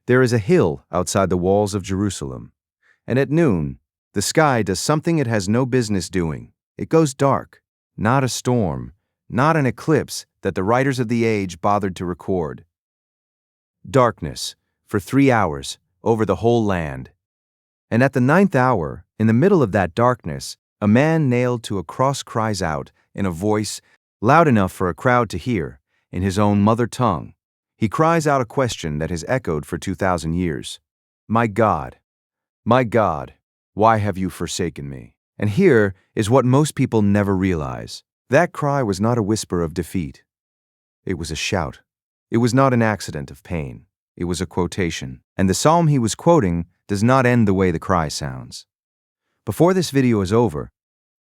There is a hill outside the walls of Jerusalem, and at noon, the sky does something it has no business doing. It goes dark, not a storm, not an eclipse that the writers of the age bothered to record. Darkness, for 3 hours, over the whole land. And at the 9th hour, in the middle of that darkness, a man nailed to a cross cries out, in a voice loud enough for a crowd to hear, in his own mother tongue. He cries out a question that has echoed for 2,000 years. My God, why have you forsaken me? And here is what most people never realize. That cry was not a whisper of defeat. It was a shout. It was not an accident of pain. It was a quotation. And the psalm he was quoting does not end the way the cry sounds. Before this video is over,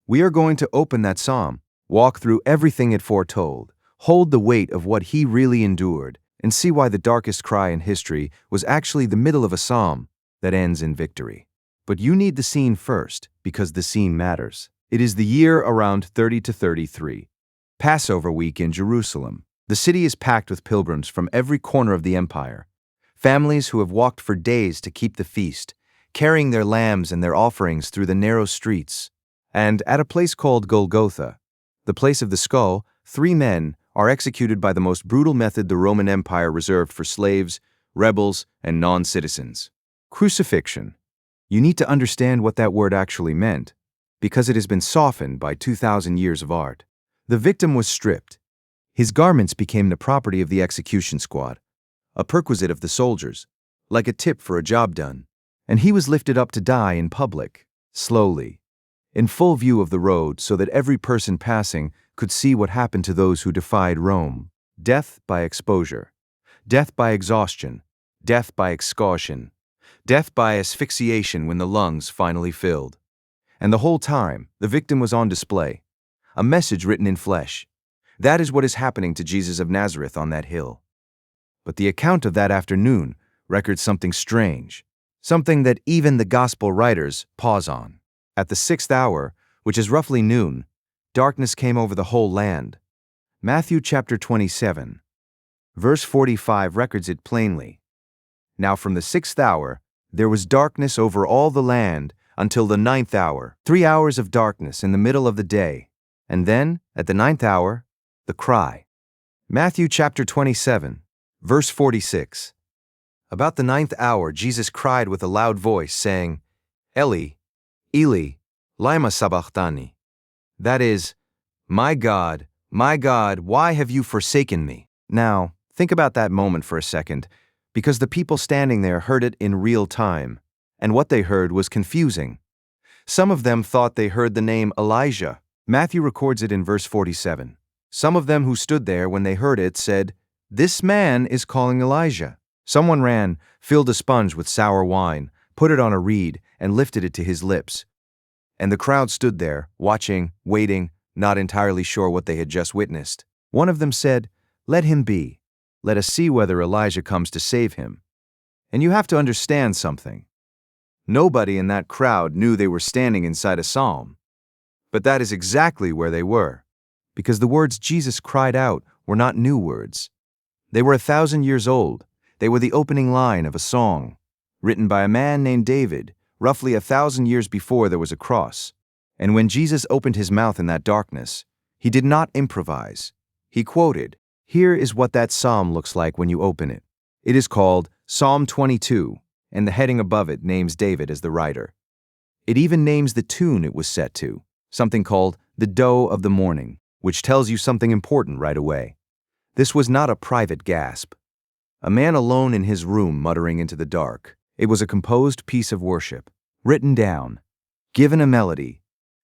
we are going to open that psalm, walk through everything it foretold, hold the weight of what he really endured, and see why the darkest cry in history was actually the middle of a psalm that ends in victory. But you need the scene first, because the scene matters. It is the year around 30 to 33, Passover week in Jerusalem. The city is packed with pilgrims from every corner of the empire, families who have walked for days to keep the feast, carrying their lambs and their offerings through the narrow streets. And at a place called Golgotha, the place of the skull, 3 men are executed by the most brutal method the Roman Empire reserved for slaves, rebels, and non-citizens. Crucifixion. You need to understand what that word actually meant, because it has been softened by 2,000 years of art. The victim was stripped. His garments became the property of the execution squad, a perquisite of the soldiers, like a tip for a job done. And he was lifted up to die in public, slowly, in full view of the road so that every person passing could see what happened to those who defied Rome. Death by exposure, death by exhaustion, death by excaution, death by asphyxiation when the lungs finally filled. And the whole time, the victim was on display, a message written in flesh. That is what is happening to Jesus of Nazareth on that hill. But the account of that afternoon records something strange, something that even the gospel writers pause on. At the 6th hour, which is roughly noon, darkness came over the whole land. Matthew chapter 27, verse 45 records it plainly. Now from the 6th hour, there was darkness over all the land until the 9th hour, 3 hours of darkness in the middle of the day. And then, at the 9th hour, the cry. Matthew chapter 27, verse 46. About the 9th hour, Jesus cried with a loud voice, saying, Eli, Eli, lama sabachthani. That is, my God, why have you forsaken me? Now, think about that moment for a second, because the people standing there heard it in real time, and what they heard was confusing. Some of them thought they heard the name Elijah. Matthew records it in verse 47. Some of them who stood there when they heard it said, This man is calling Elijah. Someone ran, filled a sponge with sour wine, put it on a reed, and lifted it to his lips. And the crowd stood there, watching, waiting, not entirely sure what they had just witnessed. One of them said, Let him be. Let us see whether Elijah comes to save him. And you have to understand something. Nobody in that crowd knew they were standing inside a psalm. But that is exactly where they were, because the words Jesus cried out were not new words. They were 1,000 years old. They were the opening line of a song, written by a man named David, roughly 1,000 years before there was a cross. And when Jesus opened his mouth in that darkness, he did not improvise. He quoted. Here is what that psalm looks like when you open it. It is called Psalm 22, and the heading above it names David as the writer. It even names the tune it was set to, something called the Doe of the Morning, which tells you something important right away. This was not a private gasp, a man alone in his room muttering into the dark. It was a composed piece of worship, written down, given a melody,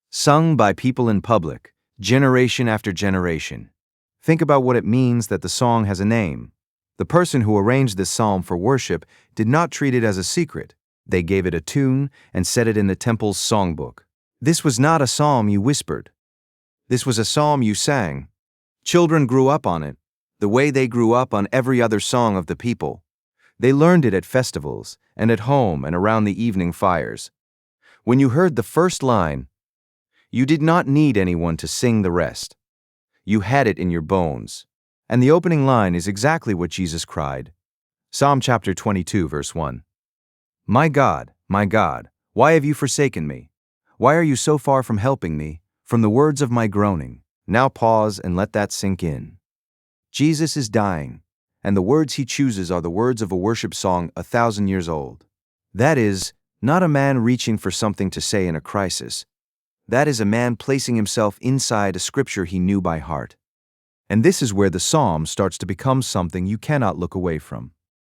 sung by people in public, generation after generation. Think about what it means that the song has a name. The person who arranged this psalm for worship did not treat it as a secret. They gave it a tune and set it in the temple's songbook. This was not a psalm you whispered. This was a psalm you sang. Children grew up on it, the way they grew up on every other song of the people. They learned it at festivals and at home and around the evening fires. When you heard the first line, you did not need anyone to sing the rest. You had it in your bones. And the opening line is exactly what Jesus cried. Psalm chapter 22, verse 1. My God, why have you forsaken me? Why are you so far from helping me, from the words of my groaning? Now pause and let that sink in. Jesus is dying, and the words he chooses are the words of a worship song 1,000 years old. That is, not a man reaching for something to say in a crisis. That is a man placing himself inside a scripture he knew by heart. And this is where the psalm starts to become something you cannot look away from.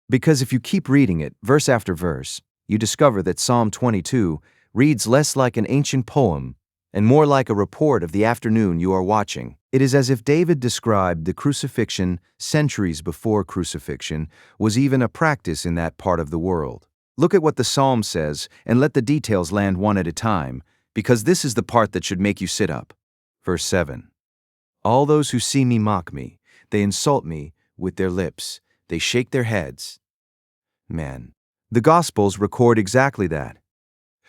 Because if you keep reading it, verse after verse, you discover that Psalm 22 reads less like an ancient poem and more like a report of the afternoon you are watching. It is as if David described the crucifixion centuries before crucifixion was even a practice in that part of the world. Look at what the psalm says and let the details land one at a time, because this is the part that should make you sit up. Verse 7. All those who see me mock me. They insult me with their lips. They shake their heads. Man, the Gospels record exactly that.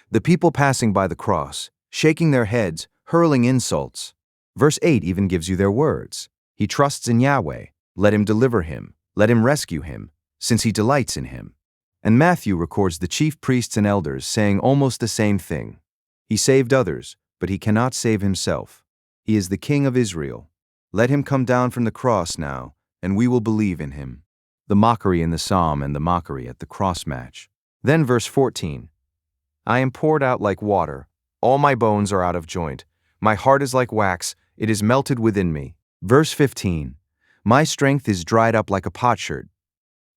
The people passing by the cross, shaking their heads, hurling insults. Verse 8 even gives you their words. He trusts in Yahweh. Let him deliver him. Let him rescue him, since he delights in him. And Matthew records the chief priests and elders saying almost the same thing. He saved others, but he cannot save himself. He is the King of Israel. Let him come down from the cross now, and we will believe in him. The mockery in the psalm and the mockery at the cross match. Then verse 14. I am poured out like water. All my bones are out of joint. My heart is like wax. It is melted within me. Verse 15. My strength is dried up like a potsherd.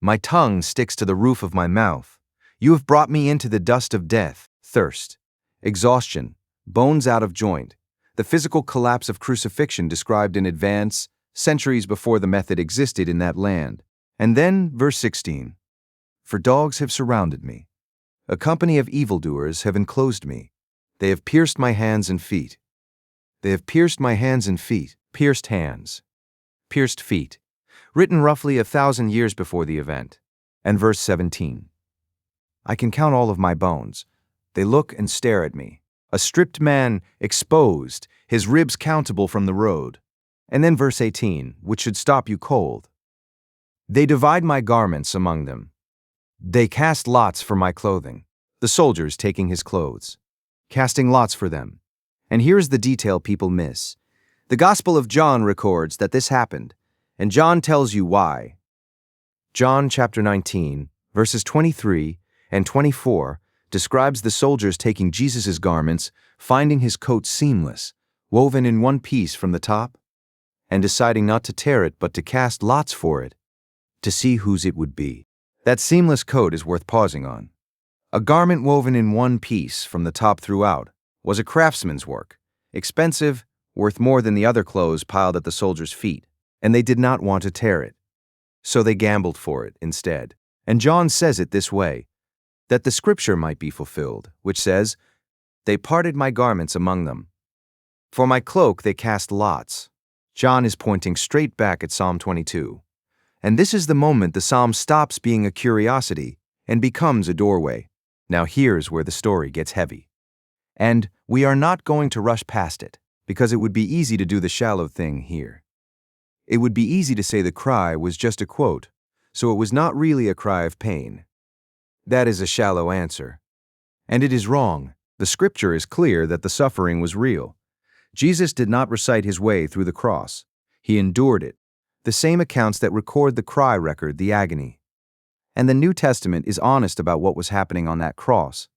My tongue sticks to the roof of my mouth. You have brought me into the dust of death, thirst, exhaustion, bones out of joint. The physical collapse of crucifixion described in advance, centuries before the method existed in that land. And then, verse 16. For dogs have surrounded me. A company of evildoers have enclosed me. They have pierced my hands and feet. They have pierced my hands and feet. Pierced hands. Pierced feet. Written roughly 1,000 years before the event. And verse 17. I can count all of my bones. They look and stare at me. A stripped man, exposed, his ribs countable from the road. And then verse 18, which should stop you cold. They divide my garments among them. They cast lots for my clothing. The soldiers taking his clothes. Casting lots for them. And here's the detail people miss. The Gospel of John records that this happened, and John tells you why. John chapter 19, verses 23 and 24 describes the soldiers taking Jesus' garments, finding his coat seamless, woven in one piece from the top, and deciding not to tear it but to cast lots for it, to see whose it would be. That seamless coat is worth pausing on. A garment woven in one piece from the top throughout was a craftsman's work, expensive, worth more than the other clothes piled at the soldiers' feet, and they did not want to tear it. So they gambled for it instead. And John says it this way, that the scripture might be fulfilled, which says, They parted my garments among them. For my cloak they cast lots. John is pointing straight back at Psalm 22. And this is the moment the psalm stops being a curiosity and becomes a doorway. Now here's where the story gets heavy. And we are not going to rush past it, because it would be easy to do the shallow thing here. It would be easy to say the cry was just a quote, so it was not really a cry of pain. That is a shallow answer. And it is wrong. The scripture is clear that the suffering was real. Jesus did not recite his way through the cross. He endured it. The same accounts that record the cry record the agony. And the New Testament is honest about what was happening on that cross.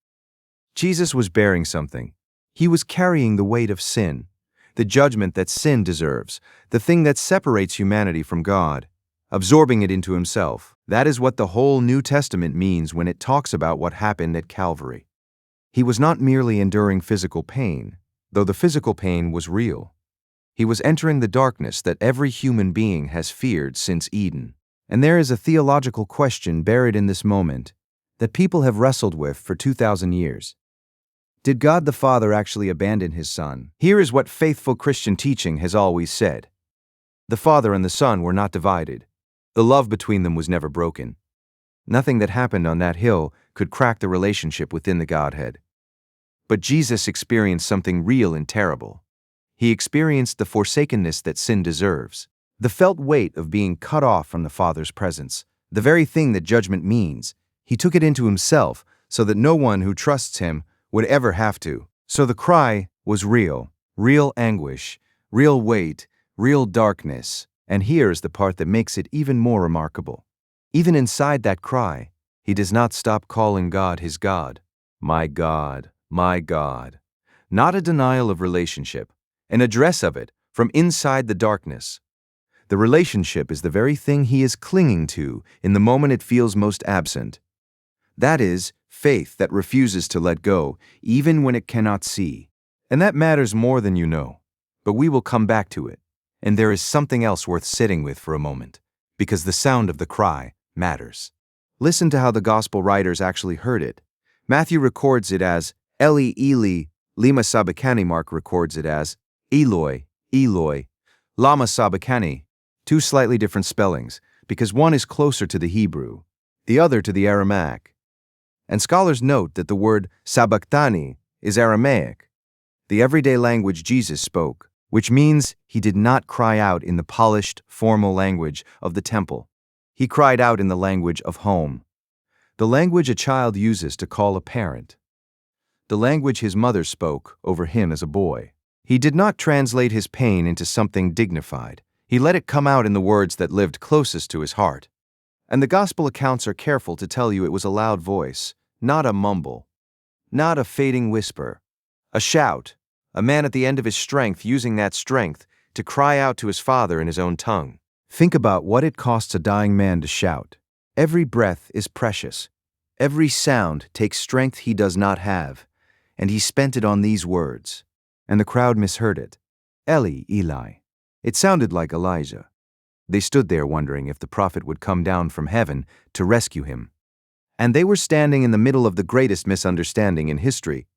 Jesus was bearing something. He was carrying the weight of sin, the judgment that sin deserves, the thing that separates humanity from God, absorbing it into himself. That is what the whole New Testament means when it talks about what happened at Calvary. He was not merely enduring physical pain, though the physical pain was real. He was entering the darkness that every human being has feared since Eden. And there is a theological question buried in this moment that people have wrestled with for 2,000 years. Did God the Father actually abandon his Son? Here is what faithful Christian teaching has always said. The Father and the Son were not divided. The love between them was never broken. Nothing that happened on that hill could crack the relationship within the Godhead. But Jesus experienced something real and terrible. He experienced the forsakenness that sin deserves, the felt weight of being cut off from the Father's presence, The very thing that judgment means. He took it into himself so that no one who trusts him would ever have to. So the cry was real, real anguish, real weight, real darkness. And here's the part that makes it even more remarkable. Even inside that cry, he does not stop calling God his God. My God, my God. Not a denial of relationship, an address of it from inside the darkness. The relationship is the very thing he is clinging to in the moment it feels most absent. That is, faith that refuses to let go, even when it cannot see. And that matters more than you know. But we will come back to it. And there is something else worth sitting with for a moment, because the sound of the cry matters. Listen to how the gospel writers actually heard it. Matthew records it as Eli, Eli, lama sabachthani. Mark records it as Eloi, Eloi, lama sabachthani. Two slightly different spellings, because one is closer to the Hebrew, the other to the Aramaic. And scholars note that the word sabachthani is Aramaic, the everyday language Jesus spoke, which means he did not cry out in the polished, formal language of the temple. He cried out in the language of home, the language a child uses to call a parent, the language his mother spoke over him as a boy. He did not translate his pain into something dignified. He let it come out in the words that lived closest to his heart. And the gospel accounts are careful to tell you it was a loud voice, not a mumble, not a fading whisper, a shout, a man at the end of his strength using that strength to cry out to his Father in his own tongue. Think about what it costs a dying man to shout. Every breath is precious. Every sound takes strength he does not have, and he spent it on these words. And the crowd misheard it. Eli, Eli. It sounded like Elijah. They stood there wondering if the prophet would come down from heaven to rescue him. And they were standing in the middle of the greatest misunderstanding in history,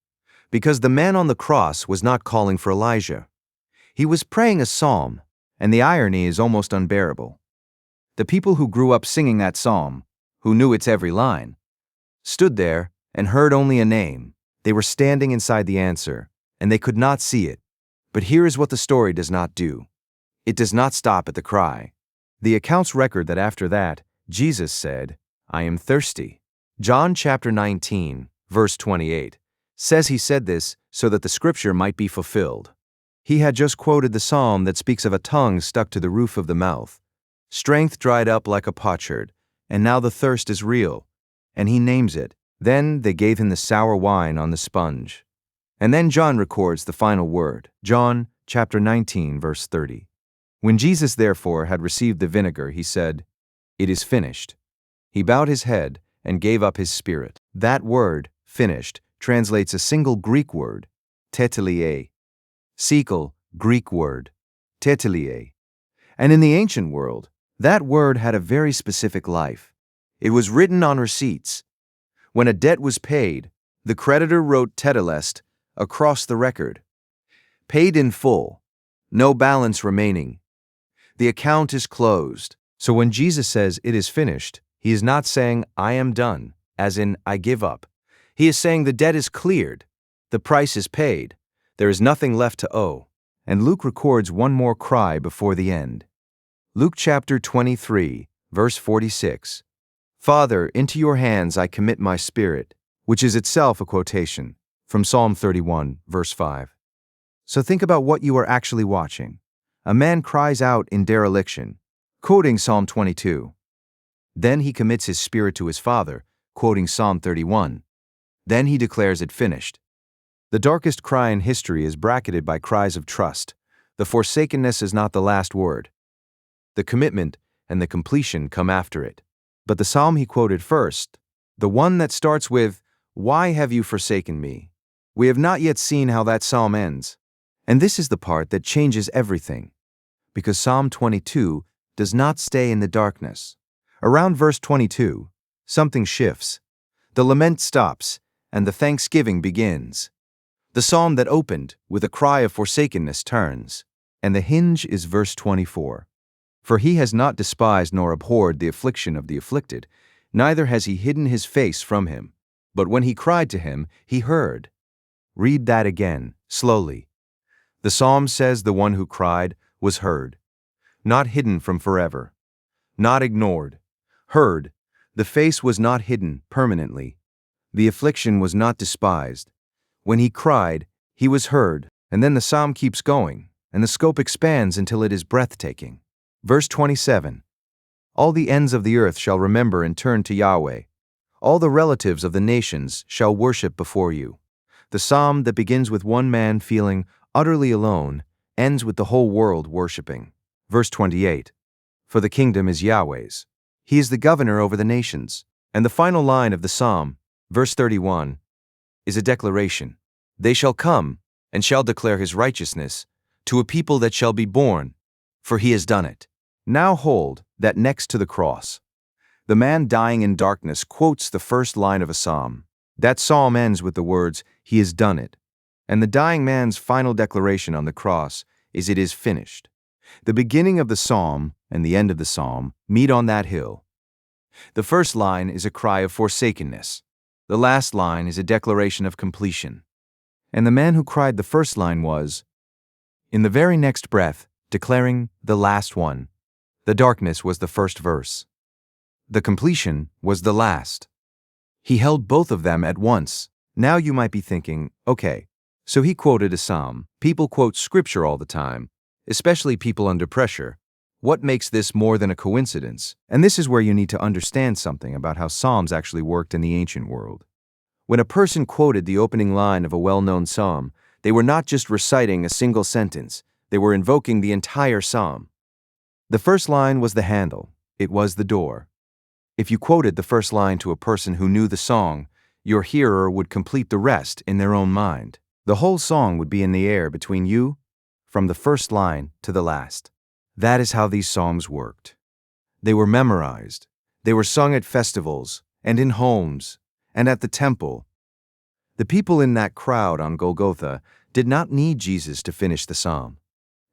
because the man on the cross was not calling for Elijah. He was praying a psalm, and the irony is almost unbearable. The people who grew up singing that psalm, who knew its every line, stood there and heard only a name. They were standing inside the answer, and they could not see it. But here is what the story does not do. It does not stop at the cry. The accounts record that after that, Jesus said, I am thirsty. John chapter 19, verse 28, says he said this so that the scripture might be fulfilled. He had just quoted the psalm that speaks of a tongue stuck to the roof of the mouth. Strength dried up like a potsherd, and now the thirst is real. And he names it. Then they gave him the sour wine on the sponge. And then John records the final word. John chapter 19, verse 30. When Jesus therefore had received the vinegar, he said, It is finished. He bowed his head and gave up his spirit. That word, finished, translates a single Greek word, tetelie. Sekel, Greek word, tetelie. And in the ancient world, that word had a very specific life. It was written on receipts. When a debt was paid, the creditor wrote tetelest across the record. Paid in full, no balance remaining. The account is closed. So when Jesus says it is finished, he is not saying I am done, as in I give up. He is saying the debt is cleared. The price is paid. There is nothing left to owe. And Luke records one more cry before the end. Luke chapter 23, verse 46. Father, into your hands I commit my spirit, which is itself a quotation from Psalm 31, verse 5. So think about what you are actually watching. A man cries out in dereliction, quoting Psalm 22. Then he commits his spirit to his Father, quoting Psalm 31. Then he declares it finished. The darkest cry in history is bracketed by cries of trust. The forsakenness is not the last word. The commitment and the completion come after it. But the psalm he quoted first, the one that starts with, Why have you forsaken me? We have not yet seen how that psalm ends. And this is the part that changes everything. Because Psalm 22 does not stay in the darkness. Around verse 22, something shifts. The lament stops, and the thanksgiving begins. The psalm that opened with a cry of forsakenness turns, and the hinge is verse 24. For he has not despised nor abhorred the affliction of the afflicted, neither has he hidden his face from him. But when he cried to him, he heard. Read that again, slowly. The psalm says the one who cried was heard, not hidden from forever, not ignored, Heard, the face was not hidden permanently. The affliction was not despised. When he cried, he was heard, and then the psalm keeps going, and the scope expands until it is breathtaking. Verse 27. All the ends of the earth shall remember and turn to Yahweh. All the relatives of the nations shall worship before you. The psalm that begins with one man feeling utterly alone ends with the whole world worshiping. Verse 28. For the kingdom is Yahweh's. He is the governor over the nations. And the final line of the psalm, verse 31, is a declaration. They shall come and shall declare his righteousness to a people that shall be born, for he has done it. Now hold that next to the cross. The man dying in darkness quotes the first line of a psalm. That psalm ends with the words, he has done it. And the dying man's final declaration on the cross is, it is finished. The beginning of the psalm and the end of the psalm meet on that hill. The first line is a cry of forsakenness. The last line is a declaration of completion. And the man who cried the first line was, in the very next breath, declaring the last one. The darkness was the first verse. The completion was the last. He held both of them at once. Now you might be thinking, okay, so he quoted a psalm. People quote scripture all the time, especially people under pressure. What makes this more than a coincidence? And this is where you need to understand something about how psalms actually worked in the ancient world. When a person quoted the opening line of a well-known psalm, they were not just reciting a single sentence, they were invoking the entire psalm. The first line was the handle, it was the door. If you quoted the first line to a person who knew the song, your hearer would complete the rest in their own mind. The whole song would be in the air between you, from the first line to the last. That is how these psalms worked. They were memorized. They were sung at festivals, and in homes, and at the temple. The people in that crowd on Golgotha did not need Jesus to finish the psalm.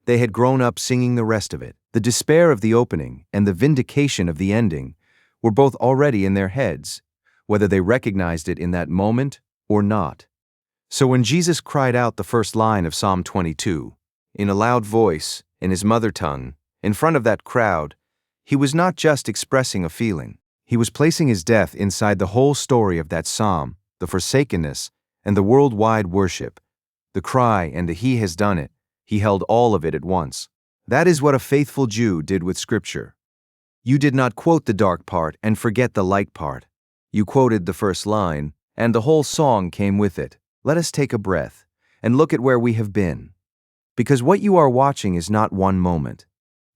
They had grown up singing the rest of it. The despair of the opening and the vindication of the ending were both already in their heads, whether they recognized it in that moment or not. So when Jesus cried out the first line of Psalm 22, in a loud voice, in his mother tongue, in front of that crowd, he was not just expressing a feeling. He was placing his death inside the whole story of that psalm, the forsakenness, and the worldwide worship. The cry and the he has done it. He held all of it at once. That is what a faithful Jew did with Scripture. You did not quote the dark part and forget the light part. You quoted the first line, and the whole song came with it. Let us take a breath and look at where we have been. Because what you are watching is not one moment.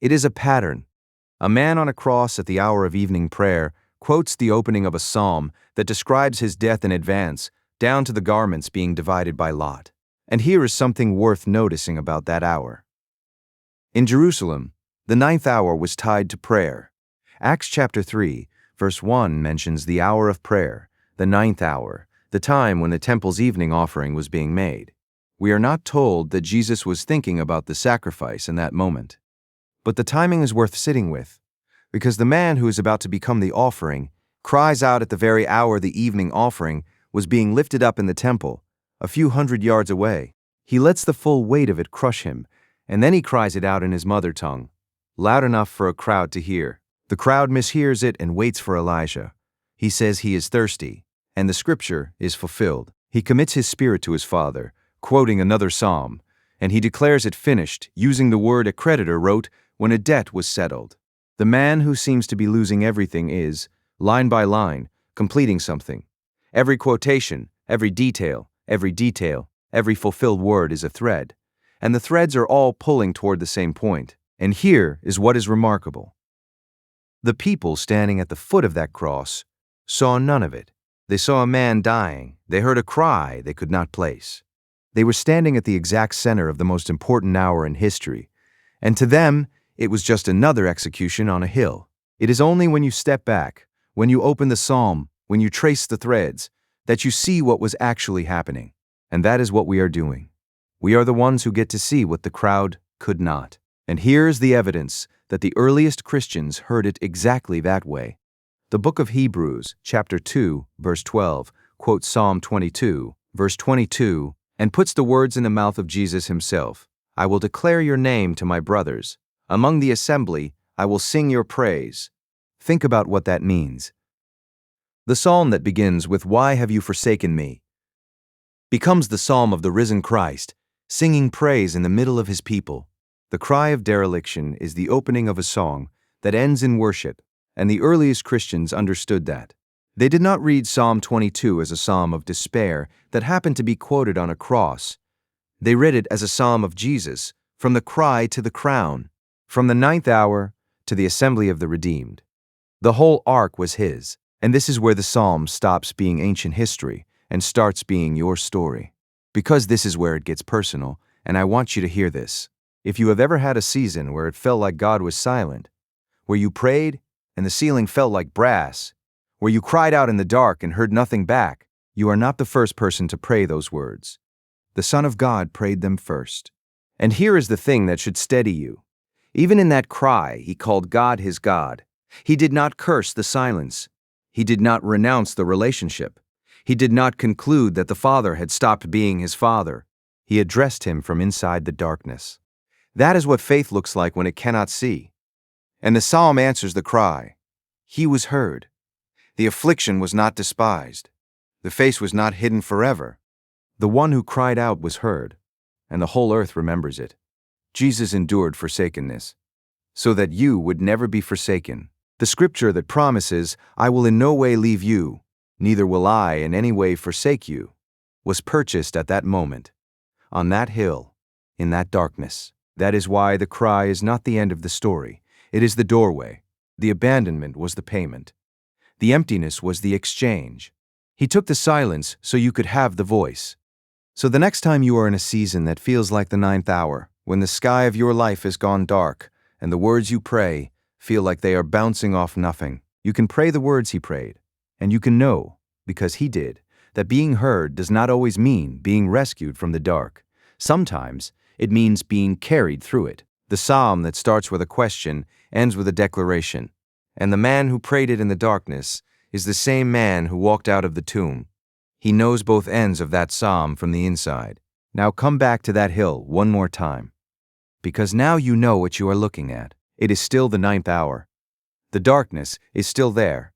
It is a pattern. A man on a cross at the hour of evening prayer quotes the opening of a psalm that describes his death in advance, down to the garments being divided by lot. And here is something worth noticing about that hour. In Jerusalem, the 9th hour was tied to prayer. Acts chapter 3, verse 1 mentions the hour of prayer, the 9th hour, the time when the temple's evening offering was being made. We are not told that Jesus was thinking about the sacrifice in that moment. But the timing is worth sitting with, because the man who is about to become the offering cries out at the very hour the evening offering was being lifted up in the temple, a few hundred yards away. He lets the full weight of it crush him, and then he cries it out in his mother tongue, loud enough for a crowd to hear. The crowd mishears it and waits for Elijah. He says he is thirsty, and the scripture is fulfilled. He commits his spirit to his Father, quoting another psalm, and he declares it finished, using the word a creditor wrote when a debt was settled. The man who seems to be losing everything is, line by line, completing something. Every quotation, every detail, every fulfilled word is a thread, and the threads are all pulling toward the same point. And here is what is remarkable. The people standing at the foot of that cross saw none of it. They saw a man dying. They heard a cry they could not place. They were standing at the exact center of the most important hour in history, and to them, it was just another execution on a hill. It is only when you step back, when you open the psalm, when you trace the threads, that you see what was actually happening. And that is what we are doing. We are the ones who get to see what the crowd could not. And here is the evidence that the earliest Christians heard it exactly that way. The book of Hebrews, chapter 2, verse 12, quotes Psalm 22, verse 22, and puts the words in the mouth of Jesus himself. I will declare your name to my brothers. Among the assembly, I will sing your praise. Think about what that means. The psalm that begins with "Why have you forsaken me?" becomes the psalm of the risen Christ, singing praise in the middle of his people. The cry of dereliction is the opening of a song that ends in worship, and the earliest Christians understood that. They did not read Psalm 22 as a psalm of despair that happened to be quoted on a cross. They read it as a psalm of Jesus, from the cry to the crown, from the ninth hour to the assembly of the redeemed. The whole ark was his, and this is where the psalm stops being ancient history and starts being your story. Because this is where it gets personal, and I want you to hear this. If you have ever had a season where it felt like God was silent, where you prayed and the ceiling felt like brass, where you cried out in the dark and heard nothing back, you are not the first person to pray those words. The Son of God prayed them first. And here is the thing that should steady you. Even in that cry, he called God his God. He did not curse the silence. He did not renounce the relationship. He did not conclude that the Father had stopped being his Father. He addressed him from inside the darkness. That is what faith looks like when it cannot see. And the psalm answers the cry. He was heard. The affliction was not despised. The face was not hidden forever. The one who cried out was heard, and the whole earth remembers it. Jesus endured forsakenness, so that you would never be forsaken. The scripture that promises, "I will in no way leave you, neither will I in any way forsake you," was purchased at that moment, on that hill, in that darkness. That is why the cry is not the end of the story. It is the doorway. The abandonment was the payment. The emptiness was the exchange. He took the silence so you could have the voice. So the next time you are in a season that feels like the ninth hour, when the sky of your life has gone dark, and the words you pray feel like they are bouncing off nothing, you can pray the words he prayed, and you can know, because he did, that being heard does not always mean being rescued from the dark. Sometimes it means being carried through it. The psalm that starts with a question ends with a declaration, and the man who prayed it in the darkness is the same man who walked out of the tomb. He knows both ends of that psalm from the inside. Now come back to that hill one more time, because now you know what you are looking at. It is still the ninth hour. The darkness is still there.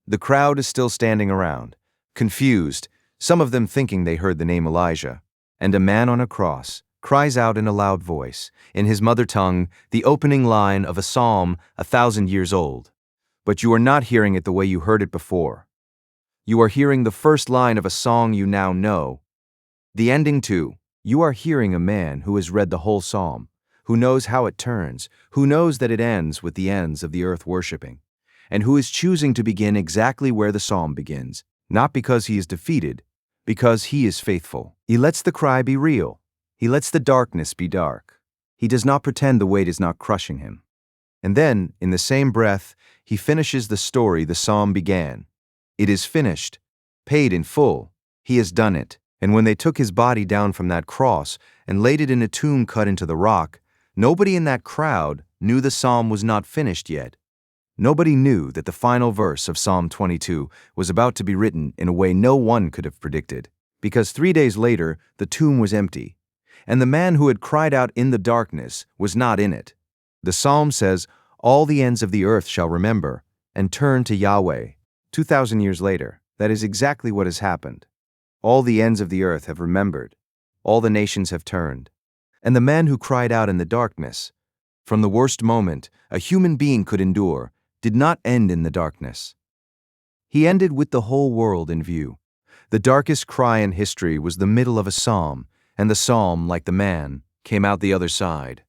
The crowd is still standing around, confused, some of them thinking they heard the name Elijah. And a man on a cross cries out in a loud voice, in his mother tongue, the opening line of a psalm 1,000 years old. But you are not hearing it the way you heard it before. You are hearing the first line of a song you now know. The ending too. You are hearing a man who has read the whole psalm, who knows how it turns, who knows that it ends with the ends of the earth worshiping, and who is choosing to begin exactly where the psalm begins, not because he is defeated, because he is faithful. He lets the cry be real. He lets the darkness be dark. He does not pretend the weight is not crushing him. And then, in the same breath, he finishes the story the psalm began. It is finished, paid in full. He has done it. And when they took his body down from that cross and laid it in a tomb cut into the rock, nobody in that crowd knew the psalm was not finished yet. Nobody knew that the final verse of Psalm 22 was about to be written in a way no one could have predicted, because 3 days later the tomb was empty, and the man who had cried out in the darkness was not in it. The psalm says, "All the ends of the earth shall remember and turn to Yahweh." 2,000 years later, that is exactly what has happened. All the ends of the earth have remembered. All the nations have turned. And the man who cried out in the darkness, from the worst moment a human being could endure, did not end in the darkness. He ended with the whole world in view. The darkest cry in history was the middle of a psalm, and the psalm, like the man, came out the other side.